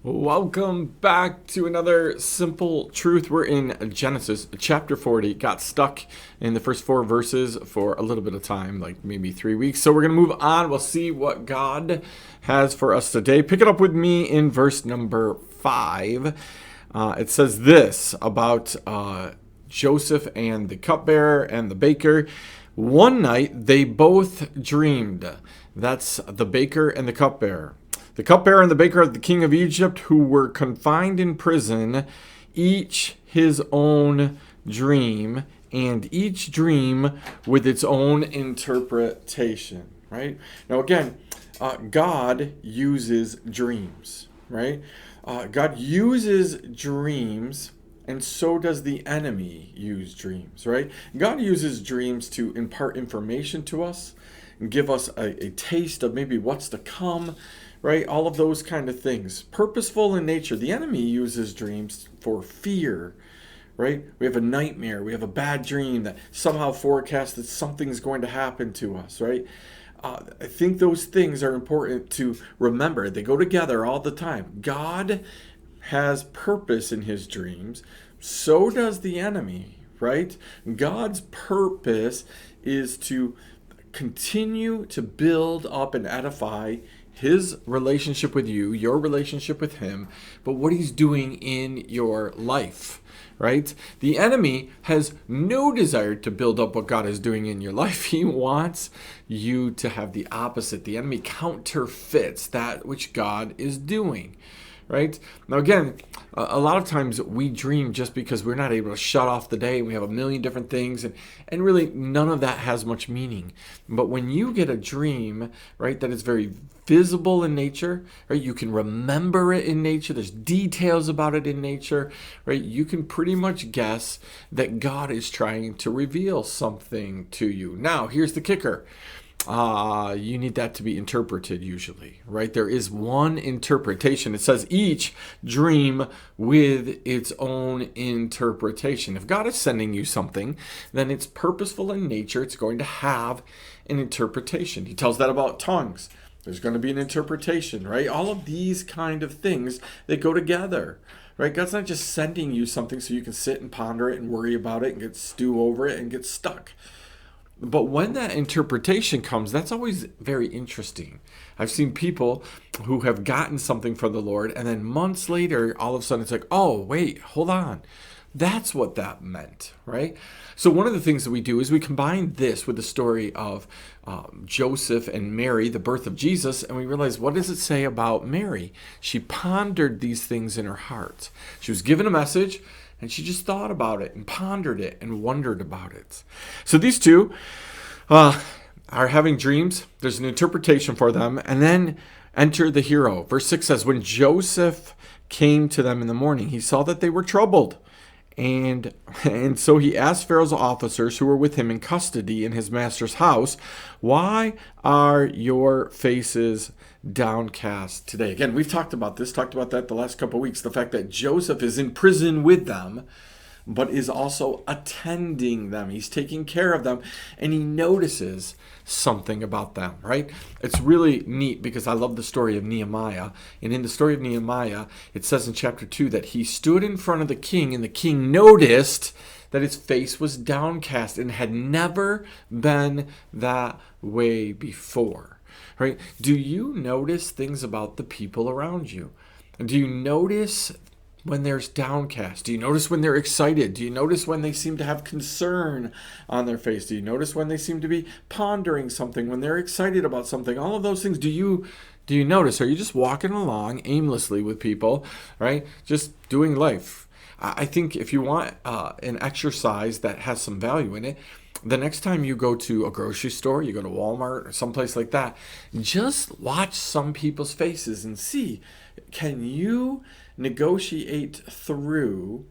Welcome back to another simple truth. We're in Genesis chapter 40. Got stuck in the first 4 verses for a little bit of time, like maybe 3 weeks. So we're going to move on. We'll see what God has for us today. Pick it up with me in verse number 5. It says this about Joseph and the cupbearer and the baker. One night they both dreamed. That's the baker and the cupbearer. The cupbearer and the baker of the king of Egypt, who were confined in prison, each his own dream, and each dream with its own interpretation. Right? Now, again, God uses dreams. Right? God uses dreams, and so does the enemy use dreams. Right? God uses dreams to impart information to us, and give us a taste of maybe what's to come. Right? All of those kind of things. Purposeful in nature. The enemy uses dreams for fear. Right? We have a nightmare. We have a bad dream that somehow forecasts that something's going to happen to us. Right? I think those things are important to remember. They go together all the time. God has purpose in his dreams. So does the enemy. Right? God's purpose is to continue to build up and edify his relationship with you, your relationship with him, but what he's doing in your life, right? The enemy has no desire to build up what God is doing in your life. He wants you to have the opposite. The enemy counterfeits that which God is doing. Right? Now, again, a lot of times we dream just because we're not able to shut off the day. We have a million different things, and really none of that has much meaning. But when you get a dream, right, that is very visible in nature, right, you can remember it in nature. There's details about it in nature, right? You can pretty much guess that God is trying to reveal something to you. Now, here's the kicker. You need that to be interpreted usually, right? There is one interpretation. It says each dream with its own interpretation. If God is sending you something, then it's purposeful in nature. It's going to have an interpretation. He tells that about tongues. There's going to be an interpretation, right? All of these kind of things that go together. Right? God's not just sending you something so you can sit and ponder it and worry about it and get stew over it and get stuck. But when that interpretation comes, that's always very interesting. I've seen people who have gotten something from the Lord, and then months later, all of a sudden it's like, oh, wait, hold on. That's what that meant, right? So one of the things that we do is we combine this with the story of Joseph and Mary, the birth of Jesus, and we realize, what does it say about Mary? She pondered these things in her heart. She was given a message, and she just thought about it and pondered it and wondered about it. So these two are having dreams. There's an interpretation for them. And then enter the hero. Verse 6 says, when Joseph came to them in the morning, he saw that they were troubled. And so he asked Pharaoh's officers who were with him in custody in his master's house, why are your faces downcast today? Again, we've talked about that the last couple of weeks. The fact that Joseph is in prison with them, but is also attending them. He's taking care of them, and he notices something about them, right? It's really neat because I love the story of Nehemiah. And in the story of Nehemiah, it says in chapter 2 that he stood in front of the king, and the king noticed that his face was downcast and had never been that way before, right? Do you notice things about the people around you? Do you notice when they're downcast? Do you notice when they're excited? Do you notice when they seem to have concern on their face? Do you notice when they seem to be pondering something, when they're excited about something? All of those things, do you notice? Are you just walking along aimlessly with people, right? Just doing life. I think if you want an exercise that has some value in it, the next time you go to a grocery store, you go to Walmart or someplace like that, just watch some people's faces and see, can you negotiate through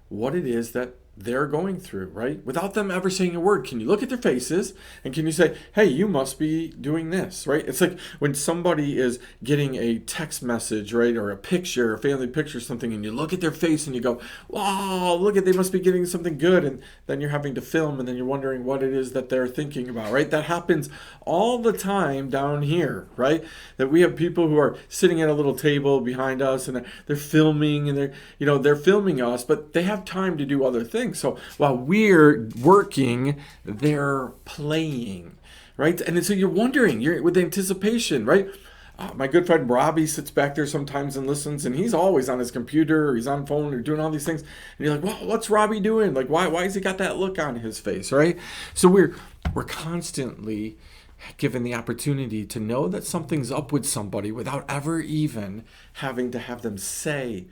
what it is that they're going through, right? Without them ever saying a word. Can you look at their faces and can you say, hey, you must be doing this, right? It's like when somebody is getting a text message, right? Or a picture, a family picture, something, and you look at their face and you go, wow, look at, they must be getting something good. And then you're having to film and then you're wondering what it is that they're thinking about, right? That happens all the time down here, right? That we have people who are sitting at a little table behind us and they're filming and they're filming us, but they have time to do other things. So while we're working, they're playing, right? And so you're wondering, you're with anticipation, right? My good friend Robbie sits back there sometimes and listens, and he's always on his computer or he's on phone or doing all these things. And you're like, well, what's Robbie doing? Like, why has he got that look on his face, right? So we're constantly given the opportunity to know that something's up with somebody without ever even having to have them say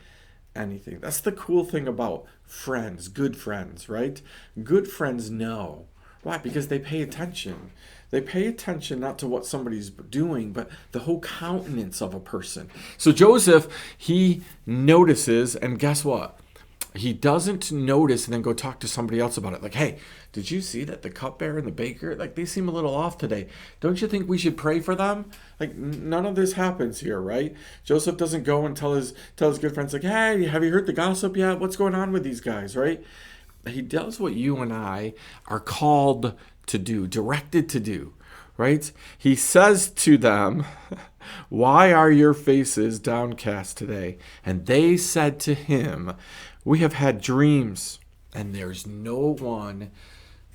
anything. That's the cool thing about friends, good friends, right? Good friends know. Why? Because they pay attention. They pay attention not to what somebody's doing, but the whole countenance of a person. So Joseph, he notices, and guess what? He doesn't notice and then go talk to somebody else about it. Like, hey, did you see that the cupbearer and the baker, like, they seem a little off today. Don't you think we should pray for them? Like, none of this happens here, right? Joseph doesn't go and tell his good friends, like, hey, have you heard the gossip yet? What's going on with these guys, right? He does what you and I are called to do, directed to do, right? He says to them, why are your faces downcast today? And they said to him, we have had dreams, and there's no one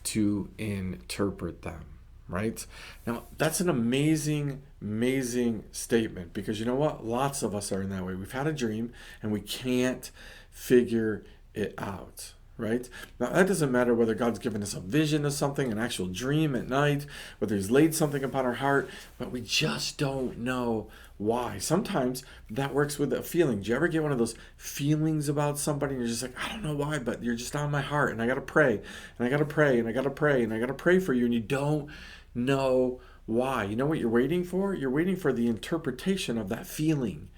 to interpret them, right? Now, that's an amazing, amazing statement, because you know what? Lots of us are in that way. We've had a dream, and we can't figure it out, right? Now, that doesn't matter whether God's given us a vision of something, an actual dream at night, whether he's laid something upon our heart, but we just don't know why. Sometimes that works with a feeling. Do you ever get one of those feelings about somebody and you're just like, I don't know why, but you're just on my heart and I got to pray and I got to pray and I got to pray and I got to pray for you, and you don't know why. You know what you're waiting for? You're waiting for the interpretation of that feeling.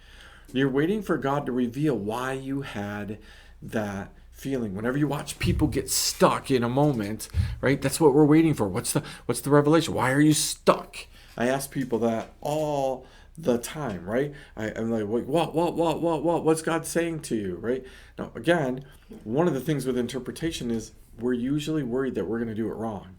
You're waiting for God to reveal why you had that feeling. Whenever you watch people get stuck in a moment, right? That's what we're waiting for. What's the revelation? Why are you stuck? I ask people that all the time, right? I'm like, what? What's God saying to you, right? Now, again, one of the things with interpretation is we're usually worried that we're going to do it wrong,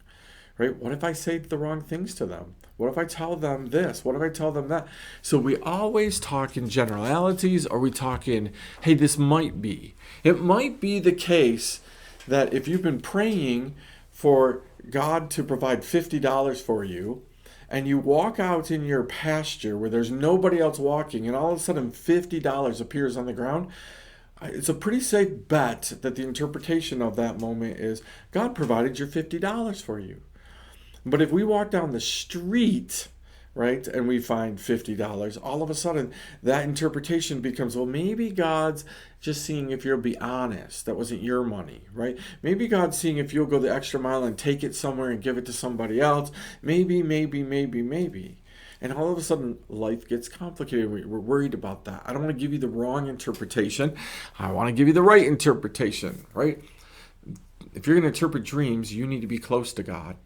right? What if I say the wrong things to them? What if I tell them this? What if I tell them that? So we always talk in generalities, or we talk in, hey, this might be. It might be the case that if you've been praying for God to provide $50 for you, and you walk out in your pasture where there's nobody else walking, and all of a sudden $50 appears on the ground, it's a pretty safe bet that the interpretation of that moment is God provided your $50 for you. But if we walk down the street, right, and we find $50, all of a sudden that interpretation becomes, well, maybe God's just seeing if you'll be honest. That wasn't your money, right? Maybe God's seeing if you'll go the extra mile and take it somewhere and give it to somebody else. Maybe. And all of a sudden, life gets complicated. We're worried about that. I don't want to give you the wrong interpretation. I want to give you the right interpretation, right? If you're going to interpret dreams, you need to be close to God.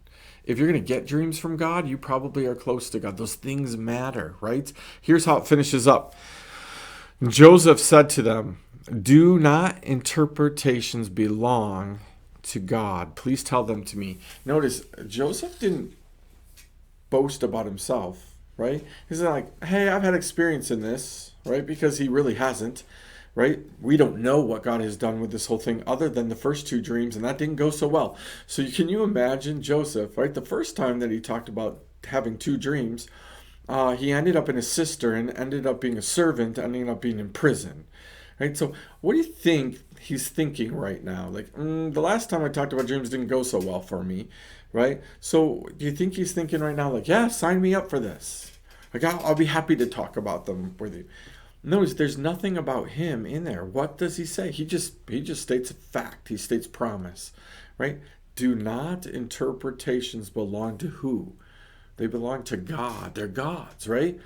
If you're going to get dreams from God, you probably are close to God. Those things matter, right? Here's how it finishes up. Joseph said to them, do not interpretations belong to God? Please tell them to me. Notice, Joseph didn't boast about himself, right? He's not like, hey, I've had experience in this, right? Because he really hasn't. Right? We don't know what God has done with this whole thing other than the first two dreams, and that didn't go so well. So can you imagine Joseph, right? The first time that he talked about having two dreams, he ended up in a cistern, ended up being a servant, ending up being in prison. Right? So what do you think he's thinking right now? Like, the last time I talked about dreams didn't go so well for me, right? So do you think he's thinking right now, like, yeah, sign me up for this. Like, I'll be happy to talk about them with you. Notice there's nothing about him in there. What does he say? He just states a fact. He states promise, right? Do not interpretations belong to who? They belong to God. They're God's, right?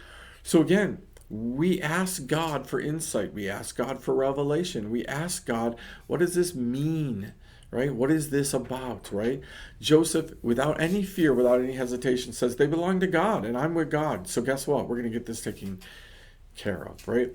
So again, we ask God for insight. We ask God for revelation. We ask God, what does this mean? right? What is this about, right? Joseph, without any fear, without any hesitation, says they belong to God and I'm with God. So guess what? We're going to get this taken care of, right?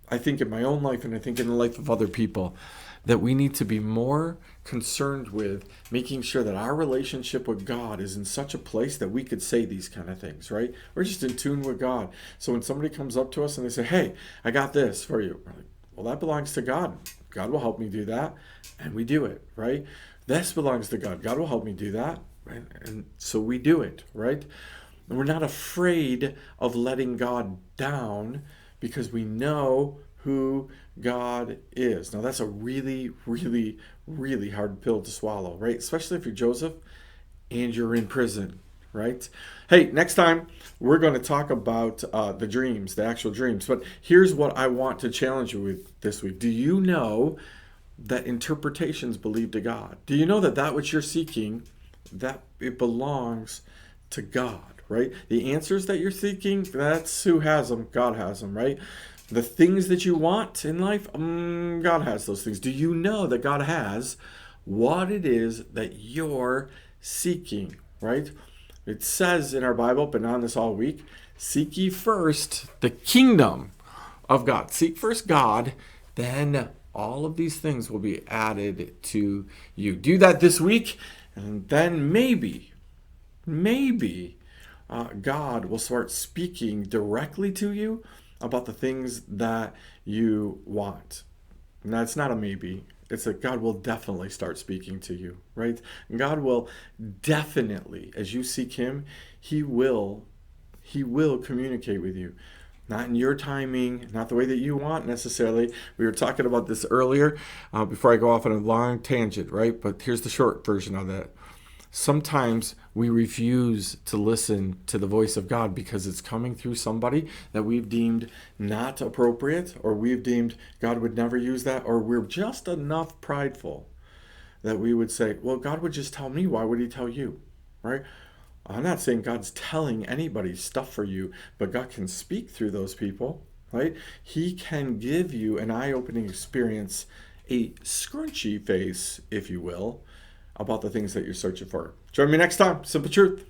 I think in my own life and I think in the life of other people that we need to be more concerned with making sure that our relationship with God is in such a place that we could say these kind of things, right? We're just in tune with God. So when somebody comes up to us and they say, hey, I got this for you. We're like, well, that belongs to God. God will help me do that. And we do it, right? This belongs to God. God will help me do that. Right? And so we do it, right? And we're not afraid of letting God down because we know who God is. Now, that's a really, really, really hard pill to swallow, right? Especially if you're Joseph and you're in prison, right? Hey, next time we're going to talk about the dreams, the actual dreams. But here's what I want to challenge you with this week. Do you know that interpretations believe to God? Do you know that that which you're seeking, that it belongs to God, right? The answers that you're seeking, that's who has them. God has them, right? The things that you want in life, God has those things. Do you know that God has what it is that you're seeking, right? It says in our Bible, been on this all week, seek ye first the kingdom of God. Seek first God, then all of these things will be added to you. Do that this week, and then maybe God will start speaking directly to you about the things that you want. Now, it's not a maybe. It's that God will definitely start speaking to you, right? And God will definitely, as you seek Him, He will communicate with you. Not in your timing, not the way that you want necessarily. We were talking about this earlier before I go off on a long tangent, right? But here's the short version of that. Sometimes we refuse to listen to the voice of God because it's coming through somebody that we've deemed not appropriate, or we've deemed God would never use that, or we're just enough prideful that we would say, well, God would just tell me. Why would He tell you, right? I'm not saying God's telling anybody stuff for you, but God can speak through those people, right? He can give you an eye-opening experience, a scrunchy face, if you will, about the things that you're searching for. Join me next time. Simple Truth.